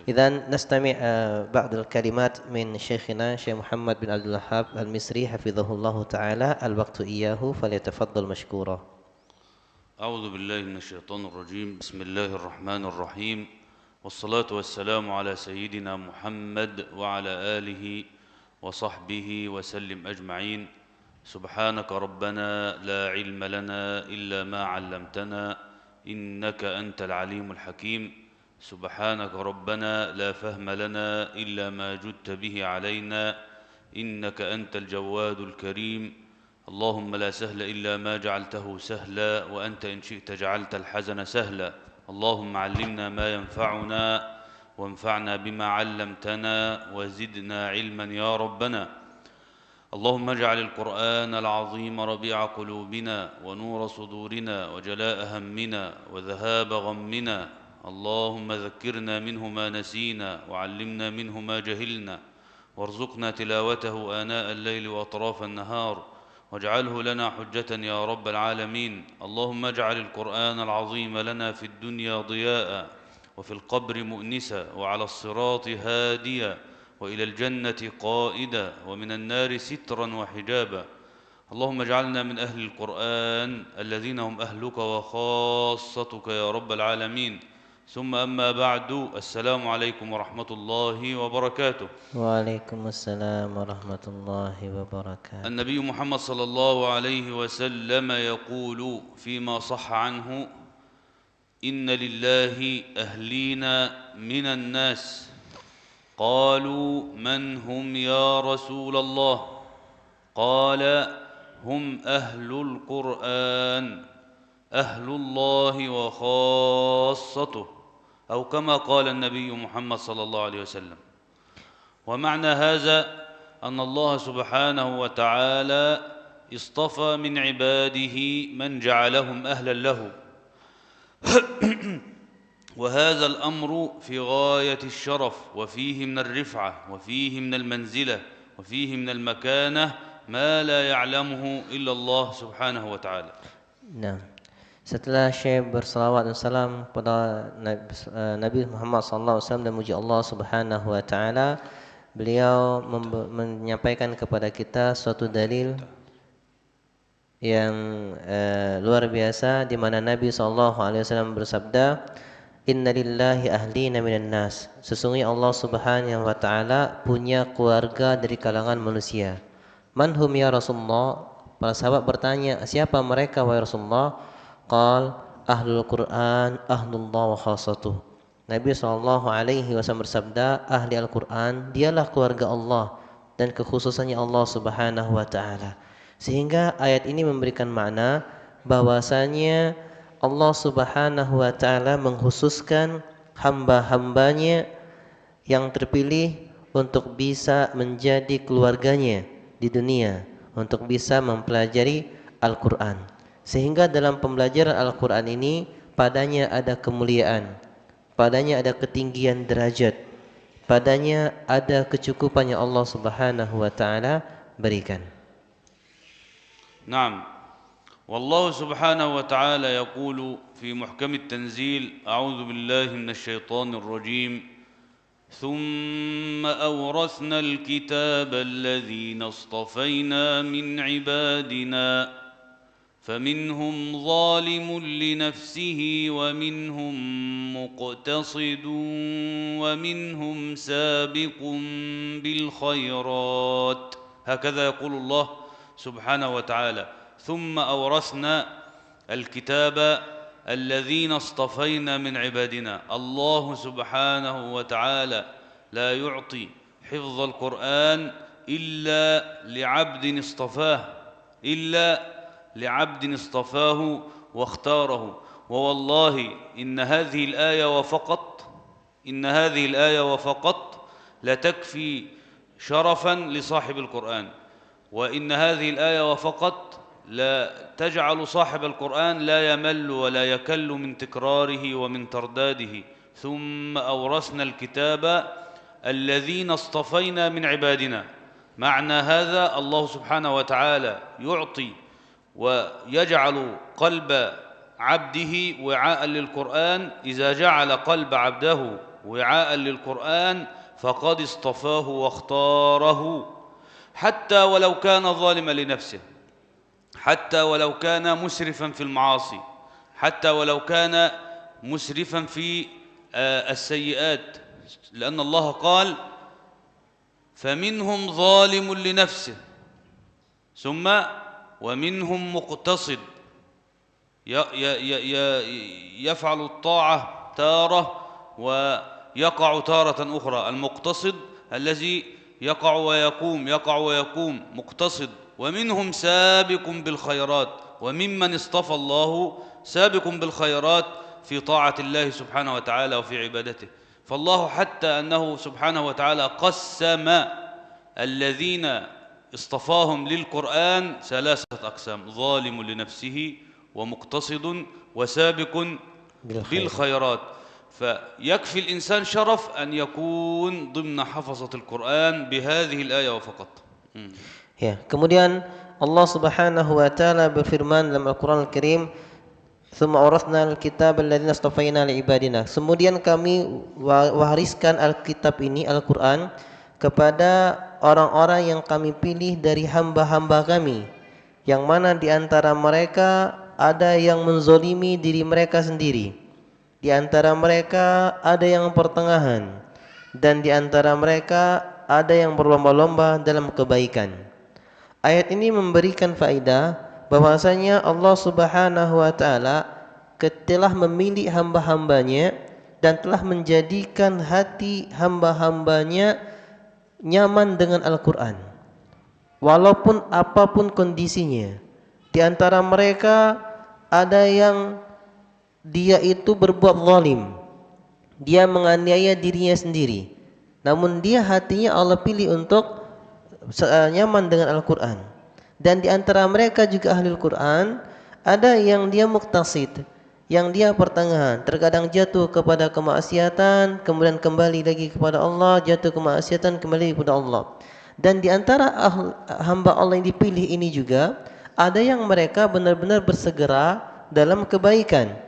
إذن نستمع بعض الكلمات من شيخنا شيخ محمد بن عبد الوهاب المصري حفظه الله تعالى. الوقت إياه فليتفضل مشكورا. أعوذ بالله من الشيطان الرجيم. بسم الله الرحمن الرحيم، والصلاة والسلام على سيدنا محمد وعلى آله وصحبه وسلم أجمعين. سبحانك ربنا لا علم لنا إلا ما علمتنا إنك أنت العليم الحكيم. سبحانك ربنا لا فهم لنا إلا ما جدت به علينا إنك أنت الجواد الكريم. اللهم لا سهل إلا ما جعلته سهلا، وأنت إن شئت جعلت الحزن سهلا. اللهم علمنا ما ينفعنا وانفعنا بما علمتنا وزدنا علما يا ربنا. اللهم اجعل القرآن العظيم ربيع قلوبنا ونور صدورنا وجلاء همنا وذهاب غمنا. اللهم ذكرنا منه ما نسينا وعلمنا منه ما جهلنا، وارزقنا تلاوته آناء الليل وأطراف النهار، واجعله لنا حجة يا رب العالمين. اللهم اجعل القرآن العظيم لنا في الدنيا ضياء، وفي القبر مؤنسا، وعلى الصراط هاديا، وإلى الجنة قائدا، ومن النار سترا وحجابا. اللهم اجعلنا من أهل القرآن الذين هم أهلك وخاصتك يا رب العالمين. ثم أما بعد، السلام عليكم ورحمة الله وبركاته. وعليكم السلام ورحمة الله وبركاته. النبي محمد صلى الله عليه وسلم يقول فيما صح عنه: إن لله أهلين من الناس. قالوا: من هم يا رسول الله؟ قال: هم أهل القرآن، أهل الله وخاصته، أو كما قال النبي محمد صلى الله عليه وسلم. ومعنى هذا أن الله سبحانه وتعالى اصطفى من عباده من جعلهم أهلا له وهذا الأمر في غاية الشرف، وفيه من الرفعة، وفيه من المنزلة، وفيه من المكانة ما لا يعلمه إلا الله سبحانه وتعالى. Nah, setelah Syekh bersalawat dan salam kepada Nabi Muhammad SAW dan muji Allah Subhanahu wa taala, beliau menyampaikan kepada kita suatu dalil yang luar biasa, di mana Nabi SAW bersabda, Inna lillahi ahlina minan nas. Sesungguhnya Allah Subhanahu wa taala punya keluarga dari kalangan manusia. Man hum ya Rasulullah? Para sahabat bertanya, siapa mereka wahai Rasulullah? Qal ahlul Quran, ahlullah wa khassatuh. Nabi SAW bersabda, ahli Al-Quran dialah keluarga Allah dan kekhususannya Allah Subhanahu wa taala. Sehingga ayat ini memberikan makna bahwasanya Allah Subhanahu wa taala mengkhususkan hamba-hambanya yang terpilih untuk bisa menjadi keluarganya di dunia, untuk bisa mempelajari Al-Quran. Sehingga dalam pembelajaran Al-Quran ini padanya ada kemuliaan, padanya ada ketinggian derajat, padanya ada kecukupan yang Allah Subhanahu wa taala berikan. نعم، والله سبحانه وتعالى يقول في محكم التنزيل: أعوذ بالله من الشيطان الرجيم، ثم أورثنا الكتاب الذين اصطفينا من عبادنا فمنهم ظالم لنفسه ومنهم مقتصد ومنهم سابق بالخيرات. هكذا يقول الله سبحانه وتعالى: ثم أورثنا الكتاب الذين اصطفينا من عبادنا. الله سبحانه وتعالى لا يعطي حفظ القرآن إلا لعبد اصطفاه واختاره. ووالله إن هذه الآية وفقط لتكفي شرفا لصاحب القرآن، وإن هذه الآية وفقط لا تجعل صاحب القرآن لا يمل ولا يكل من تكراره ومن ترداده. ثم أورثنا الكتاب الذين اصطفينا من عبادنا. معنى هذا الله سبحانه وتعالى يعطي ويجعل قلب عبده وعاء للقرآن. إذا جعل قلب عبده وعاء للقرآن فقد اصطفاه واختاره، حتى ولو كان ظالما لنفسه، حتى ولو كان مسرفا في المعاصي، حتى ولو كان مسرفا في السيئات، لأن الله قال فمنهم ظالم لنفسه ثم ومنهم مقتصد يفعل الطاعة تارة ويقع تارة أخرى. المقتصد الذي يقع ويقوم، يقع ويقوم، مقتصد. ومنهم سابق بالخيرات، وممن اصطفى الله سابق بالخيرات في طاعة الله سبحانه وتعالى وفي عبادته. فالله حتى أنه سبحانه وتعالى قسم الذين اصطفاهم للقرآن ثلاثة أقسام: ظالم لنفسه ومقتصد وسابق بالخيرات. فيكفي الإنسان شرف أن يكون ضمن حفظة القرآن بهذه الآية وفقط. Ya, kemudian Allah Subhanahu wa taala berfirman dalam Al-Qur'an Al-Karim, "Tsumma awratsnal kitaba alladziina astafaina li ibadina." Kemudian kami wariskan Alkitab ini, Al-Qur'an, kepada orang-orang yang kami pilih dari hamba-hamba kami, yang mana di antara mereka ada yang menzolimi diri mereka sendiri, di antara mereka ada yang pertengahan, dan di antara mereka ada yang berlomba-lomba dalam kebaikan. Ayat ini memberikan faedah bahwasanya Allah Subhanahu wa taala telah memilih hamba-hambanya dan telah menjadikan hati hamba-hambanya nyaman dengan Al-Qur'an, walaupun apapun kondisinya. Di antara mereka ada yang dia itu berbuat zalim, dia menganiaya dirinya sendiri, namun dia hatinya Allah pilih untuk nyaman dengan Al-Quran. Dan di antara mereka juga ahli Al-Quran, ada yang dia muqtasid, yang dia pertengahan, terkadang jatuh kepada kemaksiatan, kemudian kembali lagi kepada Allah, jatuh kemaksiatan, kembali kepada Allah. Dan di antara hamba Allah yang dipilih ini juga ada yang mereka benar-benar bersegera dalam kebaikan.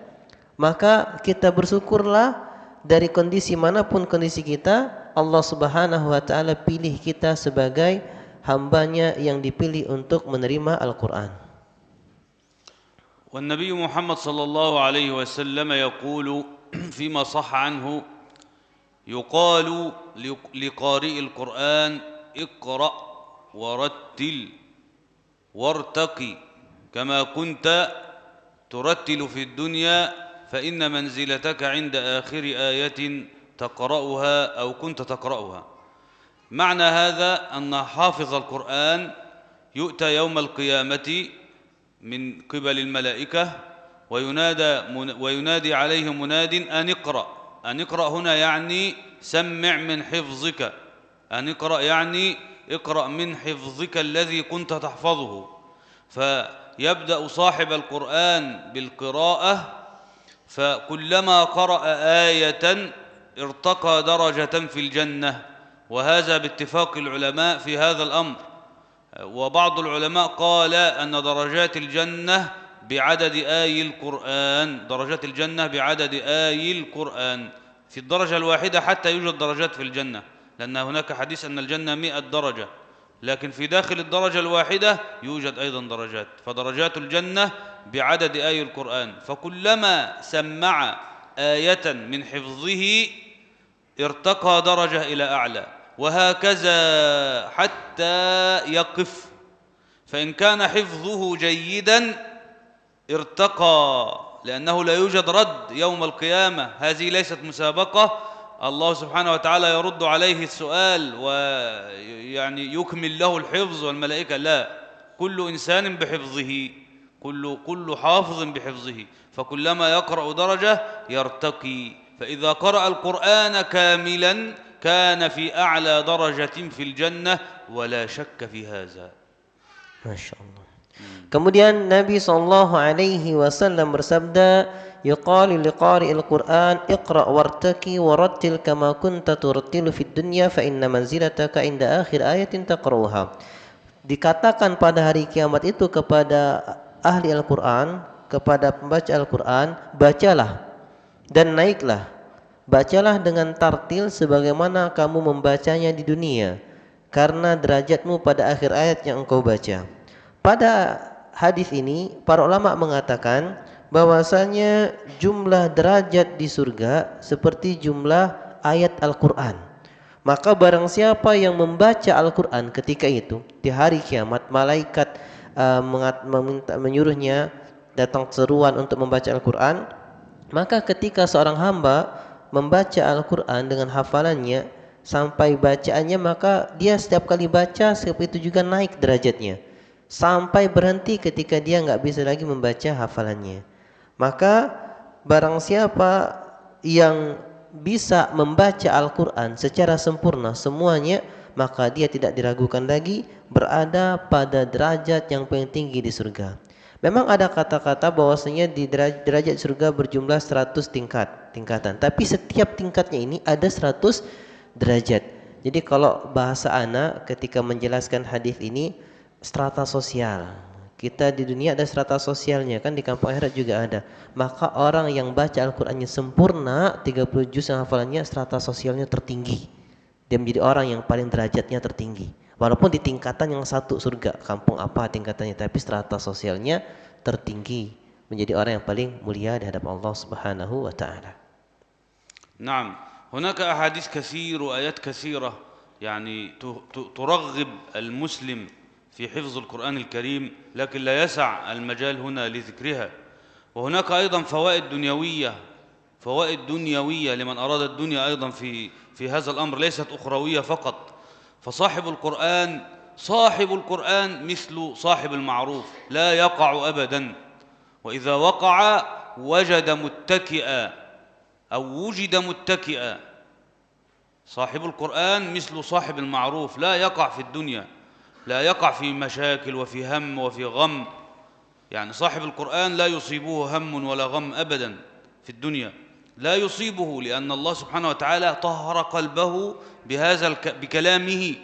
Maka kita bersyukurlah dari kondisi manapun kondisi kita, Allah Subhanahu wa taala pilih kita sebagai hambanya yang dipilih untuk menerima Al-Quran. والنبي محمد صلى الله عليه وسلم يقول فيما صح عنه: يقال لقارئ القرآن اقرأ ورتل وارتقي كما كنت ترتل في الدنيا فإن منزلتك عند آخر آية تقرأها أو كنت تقرأها. معنى هذا أن حافظ القرآن يؤتى يوم القيامة من قبل الملائكة وينادي عليه مناد أن اقرأ. أن اقرأ هنا يعني سمع من حفظك، أن اقرأ يعني اقرأ من حفظك الذي كنت تحفظه. فيبدأ صاحب القرآن بالقراءة، فكلما قرأ آية ارتقى درجة في الجنة، وهذا باتفاق العلماء في هذا الأمر. وبعض العلماء قال أن درجات الجنة بعدد آي القرآن، درجات الجنة بعدد آي القرآن. في الدرجة الواحدة حتى يوجد درجات في الجنة، لأن هناك حديث أن الجنة 100 درجة، لكن في داخل الدرجة الواحدة يوجد أيضا درجات. فدرجات الجنة بعدد آي القرآن، فكلما سمع آية من حفظه ارتقى درجة إلى أعلى، وهكذا حتى يقف. فإن كان حفظه جيدا ارتقى، لأنه لا يوجد رد يوم القيامة، هذه ليست مسابقة الله سبحانه وتعالى يرد عليه السؤال ويعني يكمل له الحفظ والملائكة، لا، كل إنسان بحفظه، كل حافظ بحفظه، فكلما يقرأ درجة يرتقي. فإذا قرأ القرآن كاملا كان في أعلى درجة في الجنة ولا شك في هذا. Masya Allah. Kemudian Nabi SAW bersabda, "Yuqalu liqari'il Qur'an iqra' wartaki warattil kama kunta turattilu fid dunya fa inna manzilataka inda akhir ayatin taqra'uha." Dikatakan pada hari kiamat itu kepada ahli Al-Quran, kepada pembaca Al-Quran, bacalah dan naiklah Bacalah dengan tartil sebagaimana kamu membacanya di dunia, karena derajatmu pada akhir ayat yang engkau baca. Pada hadis ini para ulama mengatakan bahwasanya jumlah derajat di surga seperti jumlah ayat Al-Qur'an. Maka barang siapa yang membaca Al-Qur'an ketika itu di hari kiamat, malaikat menyuruhnya datang seruan untuk membaca Al-Qur'an. Maka ketika seorang hamba membaca Al-Qur'an dengan hafalannya sampai bacaannya, maka dia setiap kali baca seperti itu juga naik derajatnya sampai berhenti ketika dia nggak bisa lagi membaca hafalannya. Maka barang siapa yang bisa membaca Al-Qur'an secara sempurna semuanya, maka dia tidak diragukan lagi berada pada derajat yang paling tinggi di surga. Memang ada kata-kata bahwasanya di derajat surga berjumlah 100 tingkatan. Tapi setiap tingkatnya ini ada 100 derajat. Jadi kalau bahasa ana ketika menjelaskan hadis ini, strata sosial. Kita di dunia ada strata sosialnya, kan di kampung akhirat juga ada. Maka orang yang baca Al-Qur'annya sempurna 30 juz hafalannya, strata sosialnya tertinggi. Dia menjadi orang yang paling derajatnya tertinggi. Walaupun di tingkatan yang satu surga, kampung apa tingkatannya, tapi strata sosialnya tertinggi, menjadi orang yang paling mulia di hadapan Allah Subhanahu wa taala. نعم، هناك أحاديث كثير وآيات كثيرة يعني ترغب المسلم في حفظ القرآن الكريم، لكن لا يسع المجال هنا لذكرها. وهناك أيضا فوائد دنيوية لمن أراد الدنيا أيضا في هذا الأمر، ليست أخروية فقط. فصاحب القرآن مثل صاحب المعروف، لا يقع أبدا، وإذا وقع وجد متكئا. صاحب القرآن مثل صاحب المعروف، لا يقع في الدنيا، لا يقع في مشاكل وفي هم وفي غم. يعني صاحب القرآن لا يصيبه هم ولا غم أبدا في الدنيا، لا يصيبه، لأن الله سبحانه وتعالى طهر قلبه بكلامه.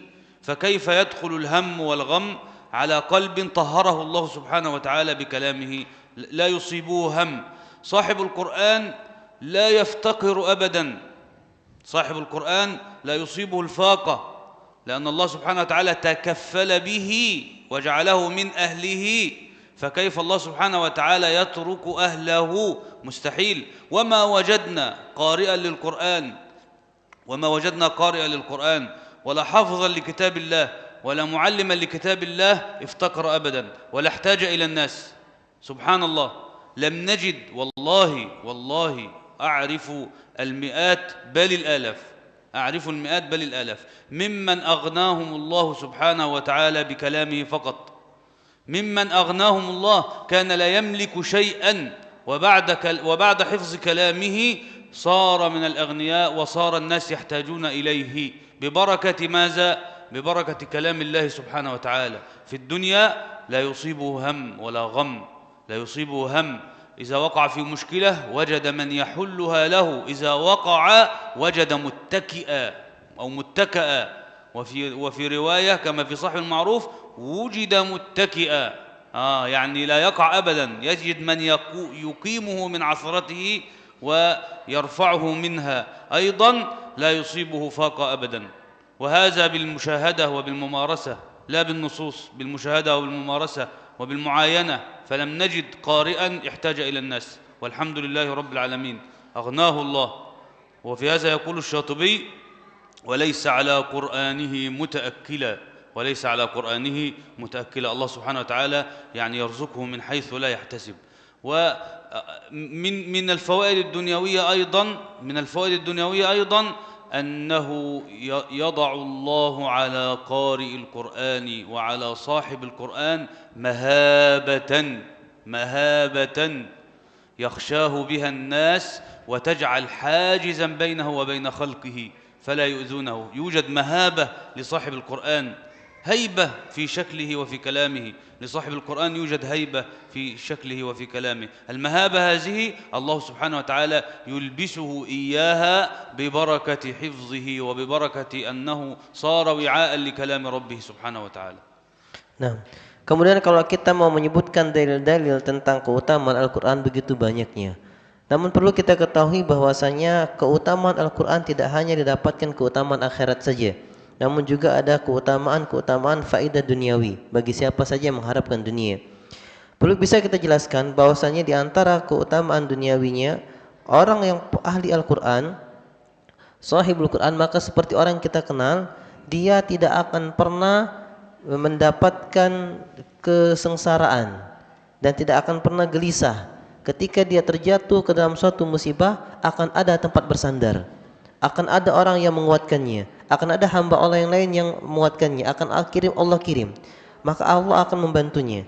فكيف يدخل الهم والغم على قلب طهره الله سبحانه وتعالى بكلامه؟ لا يصيبه هم. صاحب القرآن لا يفتقر أبدا، صاحب القرآن لا يصيبه الفاقة، لأن الله سبحانه وتعالى تكفل به وجعله من أهله. فكيف الله سبحانه وتعالى يترك أهله؟ مستحيل. وما وجدنا قارئا للقرآن ولا حافظا لكتاب الله ولا معلما لكتاب الله افتقر أبدا ولا احتاج إلى الناس. سبحان الله، لم نجد والله أعرف المئات بل الآلاف ممن أغناهم الله سبحانه وتعالى بكلامه فقط، ممن أغناهم الله كان لا يملك شيئا، وبعد حفظ كلامه صار من الأغنياء وصار الناس يحتاجون إليه ببركة ماذا؟ ببركة كلام الله سبحانه وتعالى. في الدنيا لا يصيبه هم ولا غم، لا يصيبه هم. إذا وقع في مشكلة وجد من يحلها له، إذا وقع وجد متكئا، وفي رواية كما في صحيح المعروف وجد متكئا. يعني لا يقع أبدا، يجد من يقيمه من عثرته ويرفعه منها، أيضا لا يصيبه فاقة أبدا. وهذا بالمشاهدة وبالممارسة، لا بالنصوص، بالمشاهدة وبالممارسة وبالمعاينة. فلم نجد قارئا احتاج إلى الناس، والحمد لله رب العالمين، أغناه الله. وفي هذا يقول الشاطبي: وليس على قرآنه متأكلا. الله سبحانه وتعالى يعني يرزقه من حيث لا يحتسب. ومن الفوائد الدنيوية أيضا أنه يضع الله على قارئ القرآن وعلى صاحب القرآن مهابة يخشاه بها الناس، وتجعل حاجزا بينه وبين خلقه فلا يؤذونه. يوجد مهابة لصاحب القرآن، هيبة في شكله وفي كلامه. لصاحب القرآن يوجد هيبة في شكله وفي كلامه. المهابة هذه الله سبحانه وتعالى يلبسه إياها ببركة حفظه وببركة أنه صار وعاء لكلام ربه سبحانه وتعالى. Nah, kemudian kalau kita mau menyebutkan dalil-dalil tentang keutamaan Al-Qur'an begitu banyaknya. Namun perlu kita ketahui bahwasanya keutamaan Al-Quran tidak hanya didapatkan keutamaan akhirat saja, namun juga ada keutamaan faedah duniawi bagi siapa saja yang mengharapkan dunia. Perlu bisa kita jelaskan bahwasanya di antara keutamaan duniawinya orang yang ahli Al-Quran, sahibul Quran, maka seperti orang yang kita kenal, dia tidak akan pernah mendapatkan kesengsaraan dan tidak akan pernah gelisah. Ketika dia terjatuh ke dalam suatu musibah, akan ada tempat bersandar, akan ada orang yang menguatkannya, akan ada hamba Allah yang lain yang menguatkannya, akan Allah kirim, maka Allah akan membantunya.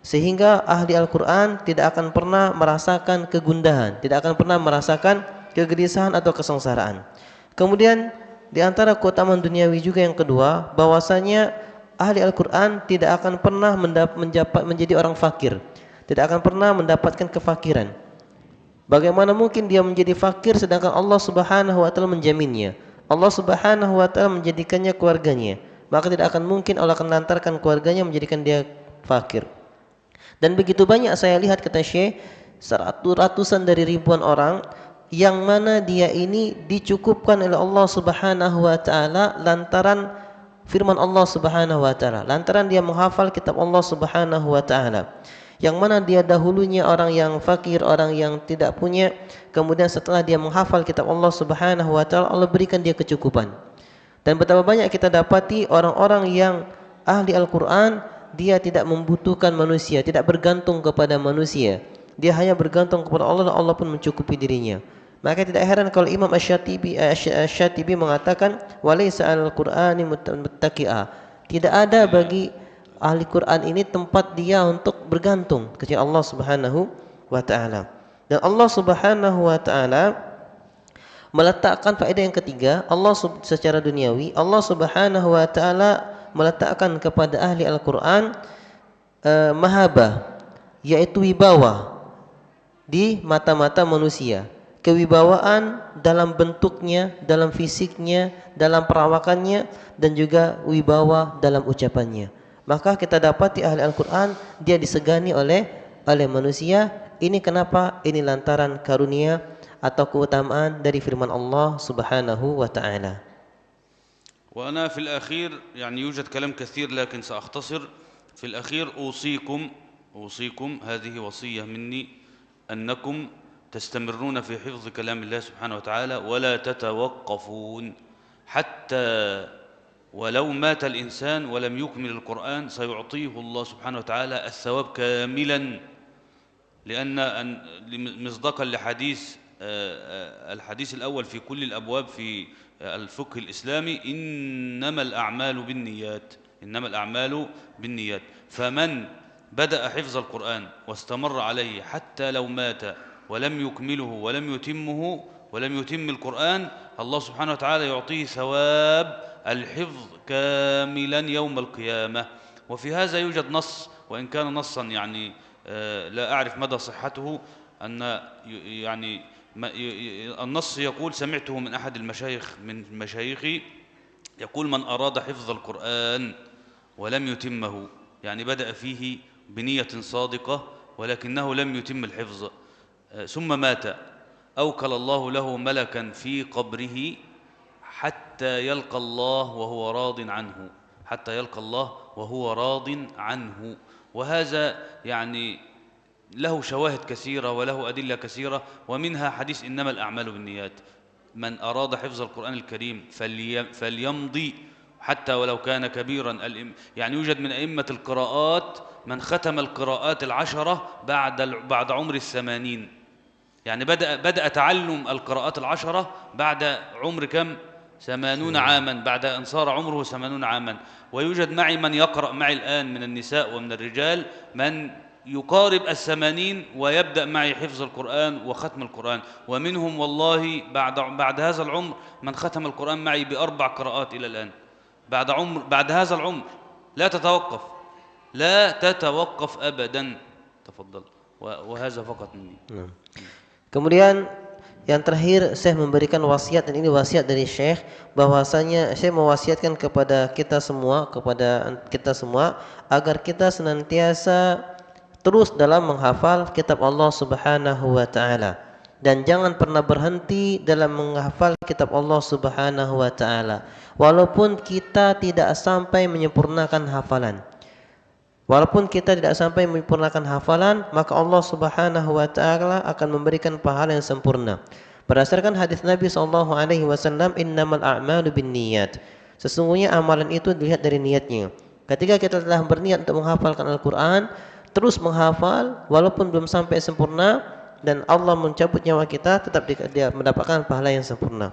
Sehingga ahli Al-Quran tidak akan pernah merasakan kegundahan, tidak akan pernah merasakan kegelisahan atau kesengsaraan. Kemudian di antara keutamaan duniawi juga yang kedua, bahwasanya ahli Al-Quran tidak akan pernah menjadi orang fakir, tidak akan pernah mendapatkan kefakiran. Bagaimana mungkin dia menjadi fakir sedangkan Allah Subhanahu wa taala menjaminnya? Allah Subhanahu wa taala menjadikannya keluarganya. Maka tidak akan mungkin Allah akan lantarkan keluarganya menjadikan dia fakir. Dan begitu banyak saya lihat, kata Syekh, ratusan dari ribuan orang yang mana dia ini dicukupkan oleh Allah Subhanahu wa taala lantaran firman Allah Subhanahu wa taala, lantaran dia menghafal kitab Allah Subhanahu wa taala. Yang mana dia dahulunya orang yang fakir, orang yang tidak punya, kemudian setelah dia menghafal kitab Allah Subhanahu wa taala, Allah berikan dia kecukupan. Dan betapa banyak kita dapati orang-orang yang ahli Al-Quran, dia tidak membutuhkan manusia, tidak bergantung kepada manusia, dia hanya bergantung kepada Allah dan Allah pun mencukupi dirinya. Maka tidak heran kalau Imam Asy-Syatibi mengatakan walaysa al-Qur'ani muttaqi'a, tidak ada bagi ahli Quran ini tempat dia untuk bergantung kepada Allah Subhanahu wa taala. Dan Allah Subhanahu wa taala meletakkan faedah yang ketiga, Allah secara duniawi, Allah Subhanahu wa taala meletakkan kepada ahli Al-Quran mahabah, yaitu wibawa di mata-mata manusia. Kewibawaan dalam bentuknya, dalam fisiknya, dalam perawakannya, dan juga wibawa dalam ucapannya. Maka kita dapati ahli Al-Quran dia disegani oleh manusia. Ini kenapa? Ini lantaran karunia atau keutamaan dari firman Allah Subhanahu wa ta'ala. وأنا في الأخير يعني يوجد كلام كثير لكن سأختصر. في الأخير أوصيكم هذه وصية مني أنكم تستمرون في حفظ كلام الله سبحانه وتعالى ولا تتوقفون حتى ولو مات الإنسان ولم يكمل القرآن سيعطيه الله سبحانه وتعالى الثواب كاملا، لأن مصداقا لحديث الحديث الأول في كل الأبواب في الفقه الإسلامي إنما الأعمال بالنيات. فمن بدأ حفظ القرآن واستمر عليه حتى لو مات ولم يكمله ولم يتم القرآن، الله سبحانه وتعالى يعطيه ثواب الحفظ كاملا يوم القيامة. وفي هذا يوجد نص، وإن كان نصا يعني لا أعرف مدى صحته، أن يعني النص يقول، سمعته من أحد من مشايخي يقول: من أراد حفظ القرآن ولم يتمه، يعني بدأ فيه بنية صادقة ولكنه لم يتم الحفظ ثم مات، أوكل الله له ملكا في قبره حتى يلقى الله وهو راض عنه. وهذا يعني له شواهد كثيرة وله أدلة كثيرة، ومنها حديث إنما الأعمال بالنيات. من أراد حفظ القرآن الكريم فليمضي حتى ولو كان كبيرا. يعني يوجد من أئمة القراءات من ختم القراءات 10 بعد عمر 80، يعني بدأ تعلم القراءات 10 بعد عمر كم؟ 80 عاما، بعد أن صار عمره 80 عاما. ويوجد معي من يقرأ معي الآن من النساء ومن الرجال من يقارب 80 ويبدأ معي حفظ القرآن وختم القرآن، ومنهم والله بعد هذا العمر من ختم القرآن معي ب4 قراءات إلى الآن. بعد هذا العمر لا تتوقف أبدا. تفضل. وهذا فقط مني. Kemudian yang terakhir Syekh memberikan wasiat, dan ini wasiat dari Syekh, bahwasanya Syekh mewasiatkan kepada kita semua agar kita senantiasa terus dalam menghafal kitab Allah Subhanahu wa taala. dan jangan pernah berhenti dalam menghafal kitab Allah Subhanahu wa taala. Walaupun kita tidak sampai menyempurnakan hafalan. Walaupun kita tidak sampai menyempurnakan hafalan, maka Allah Subhanahu wa taala akan memberikan pahala yang sempurna. Berdasarkan hadis Nabi sallallahu alaihi wasallam, innamal a'malu binniyat. Sesungguhnya amalan itu dilihat dari niatnya. Ketika kita telah berniat untuk menghafalkan Al-Qur'an, terus menghafal walaupun belum sampai sempurna dan Allah mencabut nyawa kita, tetap dia mendapatkan pahala yang sempurna.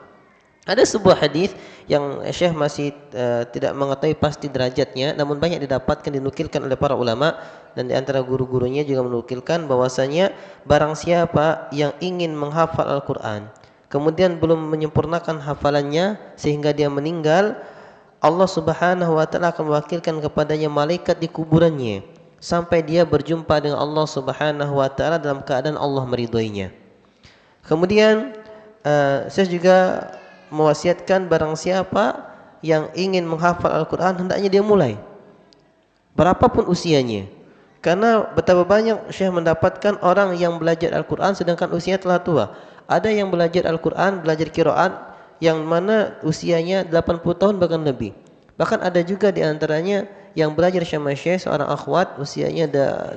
Ada sebuah hadis yang Syekh masih tidak mengetahui pasti derajatnya, namun banyak didapatkan dinukilkan oleh para ulama dan di antara guru-gurunya juga menukilkan bahwasanya barang siapa yang ingin menghafal Al-Qur'an kemudian belum menyempurnakan hafalannya sehingga dia meninggal, Allah Subhanahu wa taala akan mewakilkan kepadanya malaikat di kuburannya sampai dia berjumpa dengan Allah Subhanahu wa taala dalam keadaan Allah meridhoinya. Kemudian saya juga mewasiatkan barang siapa yang ingin menghafal Al-Qur'an hendaknya dia mulai berapapun usianya. Karena betapa banyak Syekh mendapatkan orang yang belajar Al-Qur'an sedangkan usianya telah tua. Ada yang belajar Al-Qur'an, belajar qiraat yang mana usianya 80 tahun bahkan lebih. Bahkan ada juga di antaranya yang belajar sama Syekh, seorang akhwat usianya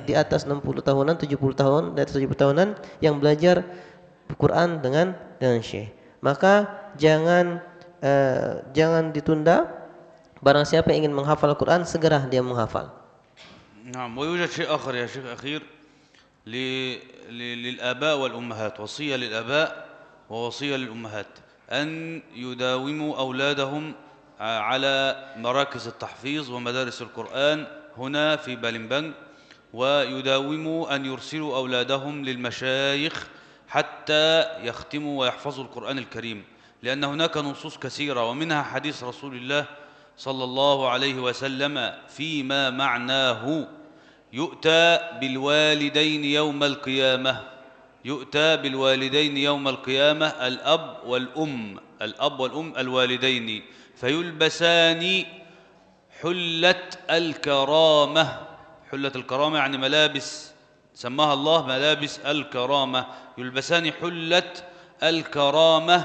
di atas 60 tahunan, 70 tahun, di atas 70 tahunan yang belajar Quran dengan Syekh. Maka jangan ditunda. Barang siapa yang ingin menghafal Al-Quran, segera dia menghafal. نعم. ويوجد شيء آخر يا شيخ أخير للآباء والأمهات، وصية للآباء ووصية للأمهات أن يداوموا أولادهم على مراكز التحفيظ ومدارس القرآن هنا في بالمبنج، ويداوموا أن يرسلوا أولادهم للمشايخ حتى يختموا ويحفظوا القرآن الكريم، لأن هناك نصوص كثيرة ومنها حديث رسول الله صلى الله عليه وسلم فيما معناه: يؤتى بالوالدين يوم القيامة، يؤتى بالوالدين يوم القيامة الأب والأم الوالدين فيلبسان حلة الكرامة. حلة الكرامة يعني ملابس سماها الله ملابس الكرامة، يلبسان حلة الكرامة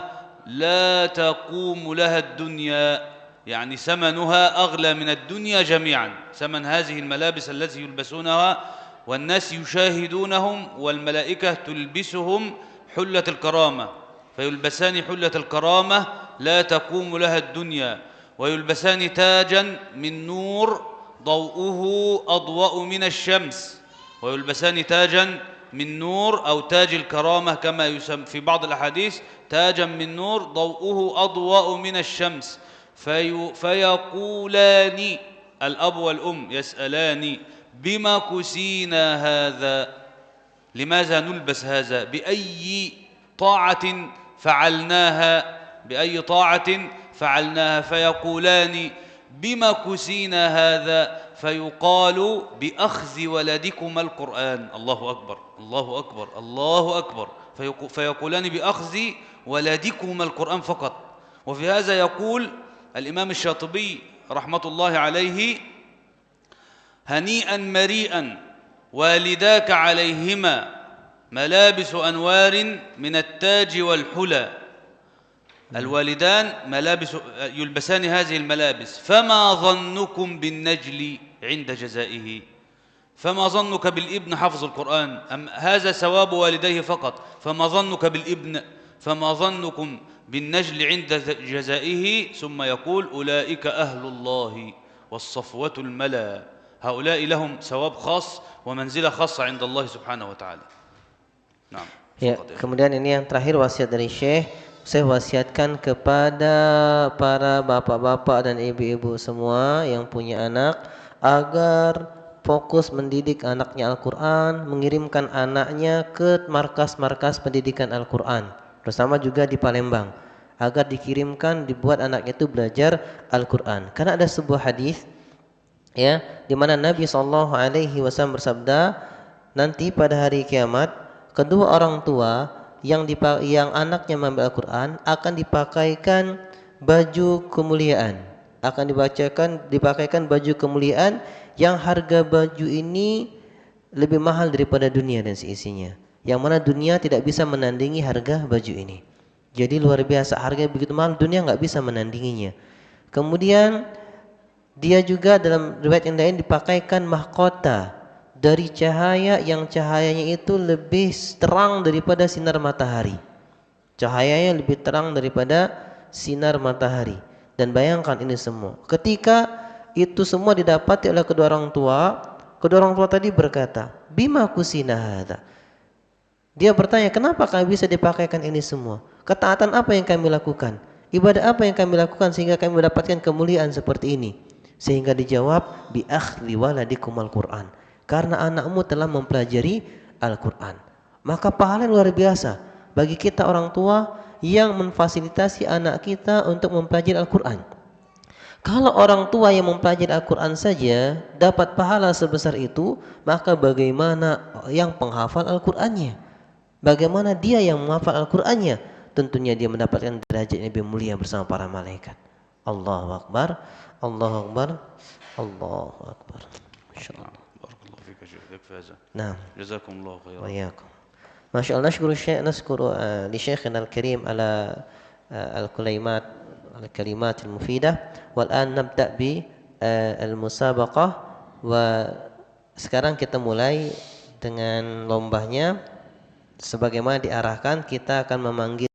لا تقوم لها الدنيا، يعني ثمنها أغلى من الدنيا جميعا، ثمن هذه الملابس التي يلبسونها والناس يشاهدونهم والملائكة تلبسهم حلة الكرامة، فيلبسان حلة الكرامة لا تقوم لها الدنيا، ويلبسان تاجا من نور ضوءه أضواء من الشمس، ويلبسان تاجا من نور أو تاج الكرامة كما يسمى في بعض الأحاديث تاجا من نور ضوءه أضواء من الشمس، فيقولان الأب والأم يسألان: بما كسينا هذا؟ لماذا نلبس هذا؟ بأي طاعة فعلناها؟ بأي طاعة فعلناها؟ فيقولان: بما كسينا هذا؟ فيقال: بأخذ ولدكما القرآن. الله أكبر الله أكبر الله أكبر. فيقولان: بأخذ ولدكما القرآن فقط. وفي هذا يقول الإمام الشاطبي رحمة الله عليه: هنيئا مريئا والداك عليهما ملابس أنوار من التاج والحلى. الوالدان يلبسان هذه الملابس، فما ظنكم بالنجل عند جزائه؟ فما ظنك بالابن حفظ القرآن؟ هذا ثواب والديه فقط، فما ظنك بالابن؟ فما ظنكم بالنجل عند جزائه؟ ثم يقول: أولئك أهل الله والصفوة الملا، هؤلاء لهم ثواب خاص ومنزلة خاصة عند الله سبحانه وتعالى. نعم. Ya, kemudian ini yang terakhir wasiat dari Syekh. Saya wasiatkan kepada para bapak-bapak dan ibu-ibu semua yang punya anak agar fokus mendidik anaknya Al-Quran, mengirimkan anaknya ke markas-markas pendidikan Al-Quran, bersama juga di Palembang, agar dikirimkan, dibuat anaknya itu belajar Al-Quran. Karena ada sebuah hadis ya, di mana Nabi SAW bersabda, nanti pada hari kiamat kedua orang tua yang anaknya mengambil Al-Quran akan dipakaikan baju kemuliaan, akan dipakaikan baju kemuliaan yang harga baju ini lebih mahal daripada dunia dan seisinya. Yang mana dunia tidak bisa menandingi harga baju ini. Jadi luar biasa, harga begitu mahal, dunia nggak bisa menandinginya. Kemudian dia juga dalam riwayat yang lain dipakaikan mahkota dari cahaya yang cahayanya itu lebih terang daripada sinar matahari. Cahayanya lebih terang daripada sinar matahari. Dan bayangkan ini semua. Ketika itu semua didapati oleh kedua orang tua tadi berkata, "Bima kusina hadza?" Dia bertanya, kenapa kami bisa dipakaikan ini semua? Ketaatan apa yang kami lakukan? Ibadah apa yang kami lakukan sehingga kami mendapatkan kemuliaan seperti ini? Sehingga dijawab, bi akhli waladikum al-Quran. Karena anakmu telah mempelajari Al-Quran. Maka pahala luar biasa bagi kita orang tua yang memfasilitasi anak kita untuk mempelajari Al-Quran. Kalau orang tua yang mempelajari Al-Quran saja dapat pahala sebesar itu, maka bagaimana yang penghafal Al-Qurannya? Bagaimana dia yang menghafal Al-Qurannya? Tentunya dia mendapatkan derajat yang lebih mulia bersama para malaikat. Allahu Akbar, Allahu Akbar, Allahu Akbar. Insyaallah. Barakallahu fik ya Syekh. Yakfi hadha. Nah, Jazakumullahu khairan. وإياكم. ما شاء الله. نشكر لشيخنا الكريم على الكلمات المفيدة. والآن نبدأ بالمسابقة. Sekarang kita mulai dengan lombanya. Sebagaimana diarahkan, kita akan memanggil